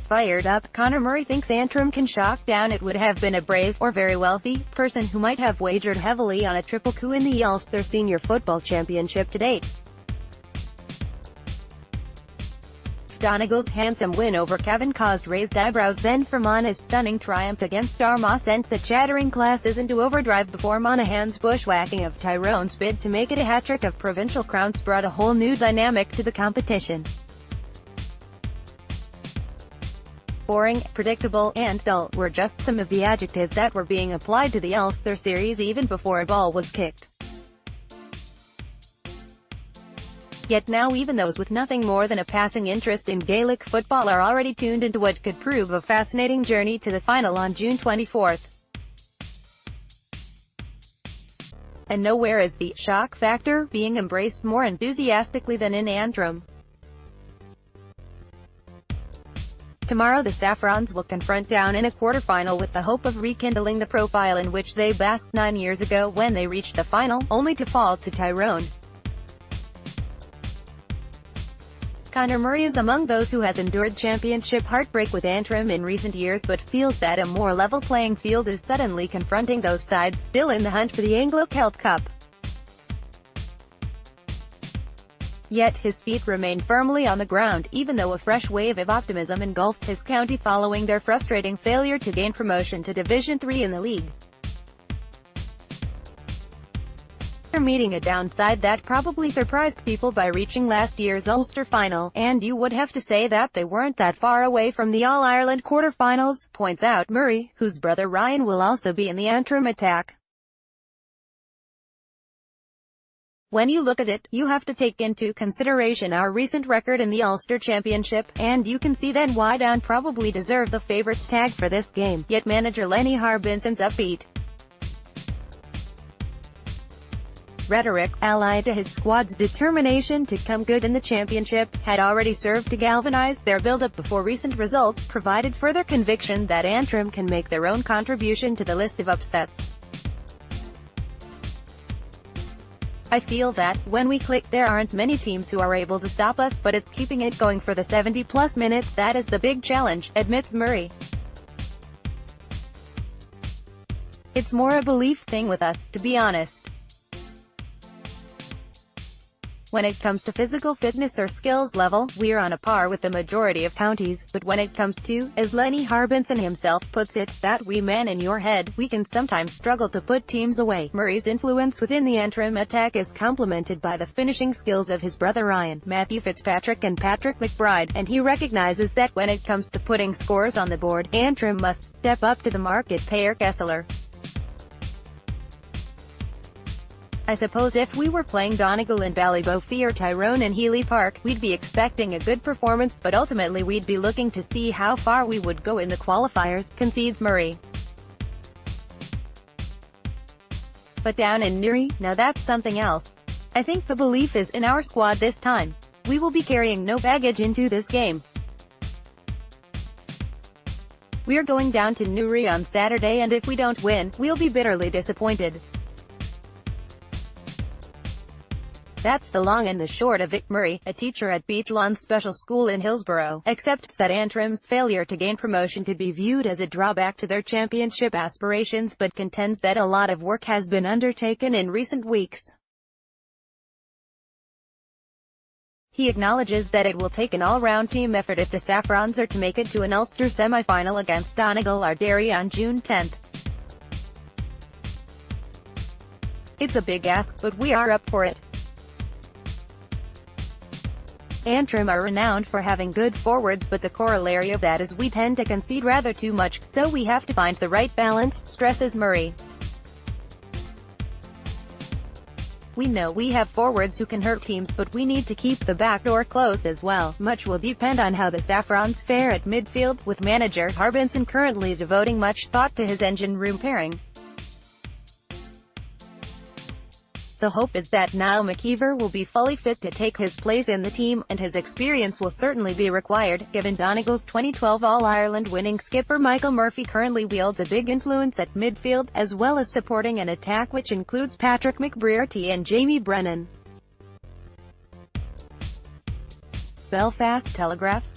fired up. Conor Murray thinks Antrim can shock down. It would have been a brave, or very wealthy, person who might have wagered heavily on a triple coup in the Ulster Senior Football Championship to date. Donegal's handsome win over Cavan caused raised eyebrows, then Fermanagh's stunning triumph against Armagh sent the chattering classes into overdrive before Monaghan's bushwhacking of Tyrone's bid to make it a hat-trick of provincial crowns brought a whole new dynamic to the competition. Boring, predictable, and dull were just some of the adjectives that were being applied to the Ulster series even before a ball was kicked. Yet now even those with nothing more than a passing interest in Gaelic football are already tuned into what could prove a fascinating journey to the final on June 24th. And nowhere is the shock factor being embraced more enthusiastically than in Antrim. Tomorrow the Saffrons will confront Down in a quarter-final with the hope of rekindling the profile in which they basked 9 years ago when they reached the final, only to fall to Tyrone. Conor Murray is among those who has endured championship heartbreak with Antrim in recent years but feels that a more level playing field is suddenly confronting those sides still in the hunt for the Anglo-Celt Cup. Yet his feet remain firmly on the ground, even though a fresh wave of optimism engulfs his county following their frustrating failure to gain promotion to Division 3 in the league. They're meeting a downside that probably surprised people by reaching last year's Ulster final, and you would have to say that they weren't that far away from the All-Ireland quarter-finals, points out Murray, whose brother Ryan will also be in the Antrim attack. When you look at it, you have to take into consideration our recent record in the Ulster Championship, and you can see then why Down probably deserve the favourites tag for this game. Yet manager Lenny Harbinson's upbeat rhetoric, allied to his squad's determination to come good in the championship, had already served to galvanise their build-up before recent results provided further conviction that Antrim can make their own contribution to the list of upsets. I feel that, when we click, there aren't many teams who are able to stop us, but it's keeping it going for the 70-plus minutes that is the big challenge, admits Murray. It's more a belief thing with us, to be honest. When it comes to physical fitness or skills level, we're on a par with the majority of counties, but when it comes to, as Lenny Harbinson himself puts it, that wee man in your head, we can sometimes struggle to put teams away. Murray's influence within the Antrim attack is complemented by the finishing skills of his brother Ryan, Matthew Fitzpatrick and Patrick McBride, and he recognises that when it comes to putting scores on the board, Antrim must step up to the mark at Per Kessler. I suppose if we were playing Donegal in Ballybofey or Tyrone in Healy Park, we'd be expecting a good performance, but ultimately we'd be looking to see how far we would go in the qualifiers, concedes Murray. But down in Newry, now that's something else. I think the belief is in our squad this time. We will be carrying no baggage into this game. We're going down to Newry on Saturday, and if we don't win, we'll be bitterly disappointed. That's the long and the short of it. Murray, a teacher at Beachlawn Special School in Hillsborough, accepts that Antrim's failure to gain promotion could be viewed as a drawback to their championship aspirations, but contends that a lot of work has been undertaken in recent weeks. He acknowledges that it will take an all-round team effort if the Saffrons are to make it to an Ulster semi-final against Donegal or Derry on June 10th. It's a big ask, but we are up for it. Antrim are renowned for having good forwards, but the corollary of that is we tend to concede rather too much, so we have to find the right balance, stresses Murray. We know we have forwards who can hurt teams, but we need to keep the back door closed as well. Much will depend on how the Saffrons fare at midfield, with manager Harbinson currently devoting much thought to his engine room pairing. The hope is that Niall McKeever will be fully fit to take his place in the team, and his experience will certainly be required, given Donegal's 2012 All-Ireland winning skipper Michael Murphy currently wields a big influence at midfield, as well as supporting an attack which includes Patrick McBrearty and Jamie Brennan. Belfast Telegraph.